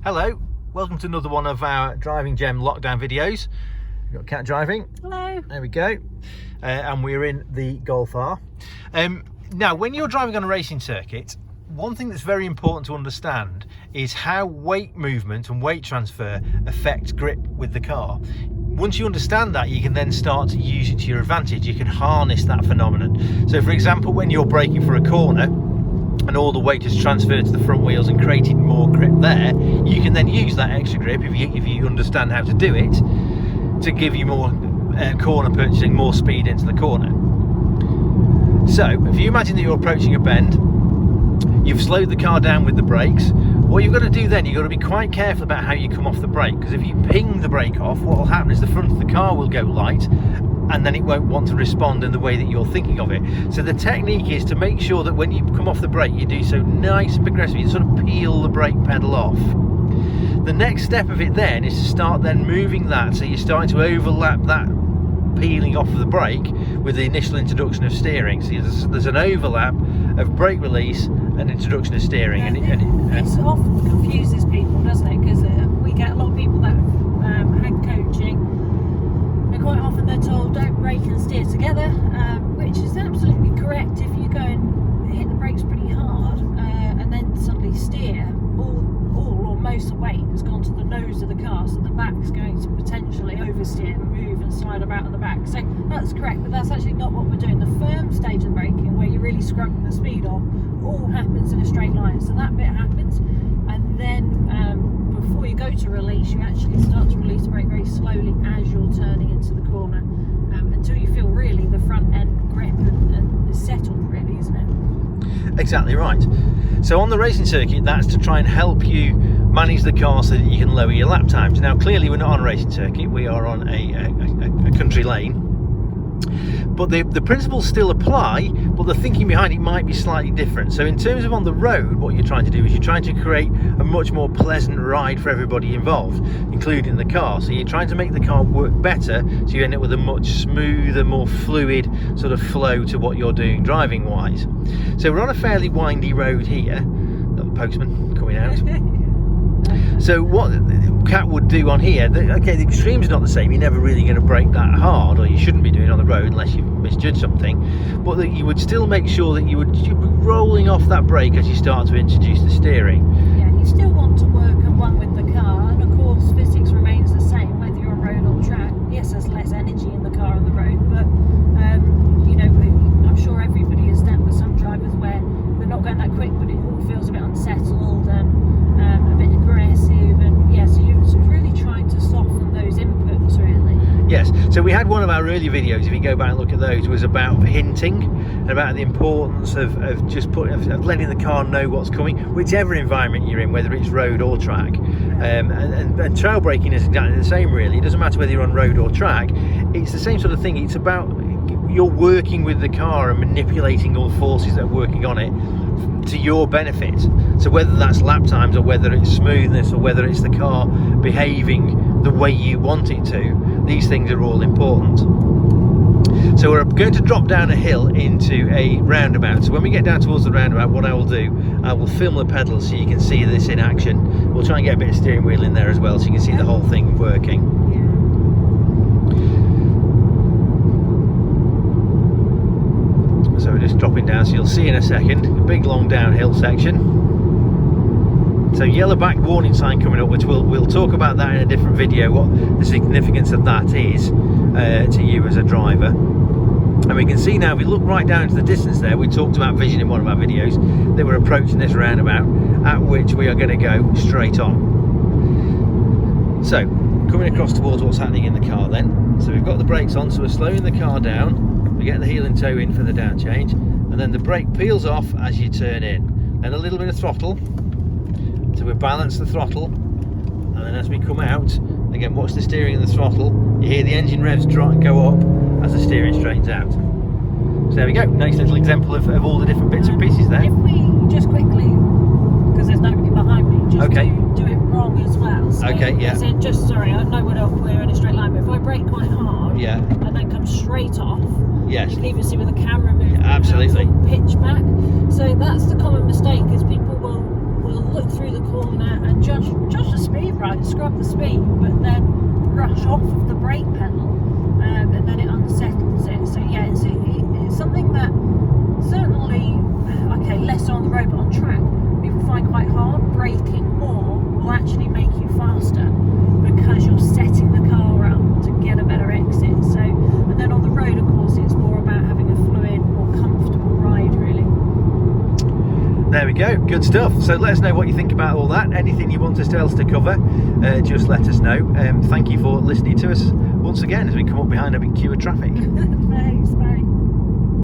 Hello, welcome to another one of our Driving Gem lockdown videos. We've got Cat driving. Hello. There we go. And we're in the Golf R. Now, when you're driving on a racing circuit, one thing that's very important to understand is how weight movement and weight transfer affect grip with the car. Once you understand that, you can then start to use it to your advantage. You can harness that phenomenon. So, for example, when you're braking for a corner, and all the weight is transferred to the front wheels and created more grip there, you can then use that extra grip, if you understand how to do it, to give you more corner purchasing, more speed into the corner. So if you imagine that you're approaching a bend, you've slowed the car down with the brakes, what you've got to do then, you've got to be quite careful about how you come off the brake, because if you ping the brake off, what will happen is the front of the car will go light, and then it won't want to respond in the way that you're thinking of it. So the technique is to make sure that when you come off the brake, you do so nice and progressive. You sort of peel the brake pedal off. The next step of it then is to start then moving that, so you're starting to overlap that peeling off of the brake with the initial introduction of steering. So there's an overlap of brake release and introduction of steering. It often confuses people, doesn't it? Because we get a lot of people that had coaching, and quite often they're told don't brake and steer together, which is absolutely correct. If you go and hit the brakes pretty hard and then suddenly steer, all or most of the weight has gone to the nose of the car, so the back's going to potentially oversteer and move and slide about at the back. So that's correct, but that's actually not what we're doing. The firm stage of braking, where you're really scrubbing the speed off, all happens in a straight line. So that bit happens, and then before you go to release, you actually start to release the brake very slowly as you're turning into the corner, until you feel really the front end grip and is settled, really, isn't it? Exactly right. So on the racing circuit, that's to try and help you manage the car so that you can lower your lap times. Now, clearly we're not on a racing circuit, we are on a country lane, but the principles still apply, but the thinking behind it might be slightly different. So in terms of on the road, what you're trying to do is you're trying to create a much more pleasant ride for everybody involved, including the car. So you're trying to make the car work better, so you end up with a much smoother, more fluid sort of flow to what you're doing driving wise. So we're on a fairly windy road here. Got the postman coming out. So what Cat would do on here, okay, the extreme's not the same. You're never really going to brake that hard, or you shouldn't be doing on the road unless you've misjudged something, but that you would still make sure that you'd be rolling off that brake as you start to introduce the steering. Yeah, you still want to work at one with the car, and of course physics remains the same whether you're on road or track. Yes, there's less energy in the car on the road, but you know, I'm sure everybody has dealt with some drivers where they're not going that quick, but it all feels a bit unsettled and a bit aggressive, and yeah, so you're really trying to soften those inputs, really. Yes, so we had one of our earlier videos, if you go back and look at those, was about hinting and about the importance of letting the car know what's coming, whichever environment you're in, whether it's road or track. And trail braking is exactly the same, really. It doesn't matter whether you're on road or track, it's the same sort of thing. It's about you're working with the car and manipulating all the forces that are working on it to your benefit. So whether that's lap times, or whether it's smoothness, or whether it's the car behaving the way you want it to, these things are all important. So we're going to drop down a hill into a roundabout. So when we get down towards the roundabout, what I will do, I will film the pedals so you can see this in action. We'll try and get a bit of steering wheel in there as well, so you can see the whole thing working. So we're just dropping down, so you'll see in a second a big long downhill section. So yellow back warning sign coming up, which we'll talk about that in a different video, what the significance of that is to you as a driver. And we can see now, if we look right down to the distance there, we talked about vision in one of our videos, that we're approaching this roundabout, at which we are going to go straight on. So coming across towards what's happening in the car then. So we've got the brakes on, so we're slowing the car down, we get the heel and toe in for the down change, and then the brake peels off as you turn in. Then a little bit of throttle, so we balance the throttle, and then as we come out, again watch the steering and the throttle, you hear the engine revs go up as the steering straightens out. So there we go, nice little example of all the different bits and pieces there. If we just quickly, because there's nobody behind me, just do it wrong as well. So okay, yeah. So just, sorry, I know we're in a straight line, but if I brake quite hard, yeah, and then come straight off, yes, you can even see with the camera moving, absolutely, pitch back. So that's the common mistake, is people will look through the corner and judge the speed right, scrub the speed, but then rush off of the brake pedal, and then it unsettles it. So yeah, it's something that certainly, okay, less on the road, but on track, people find quite hard. Braking more will actually make you faster because you're setting the car up to get a better exit. So, and then on the road, of course, it's more about having a fluid, more comfortable ride, really. There we go, good stuff. So let us know what you think about all that. Anything you want us else to cover, just let us know. Thank you for listening to us once again as we come up behind a big queue of traffic. Thanks, bye.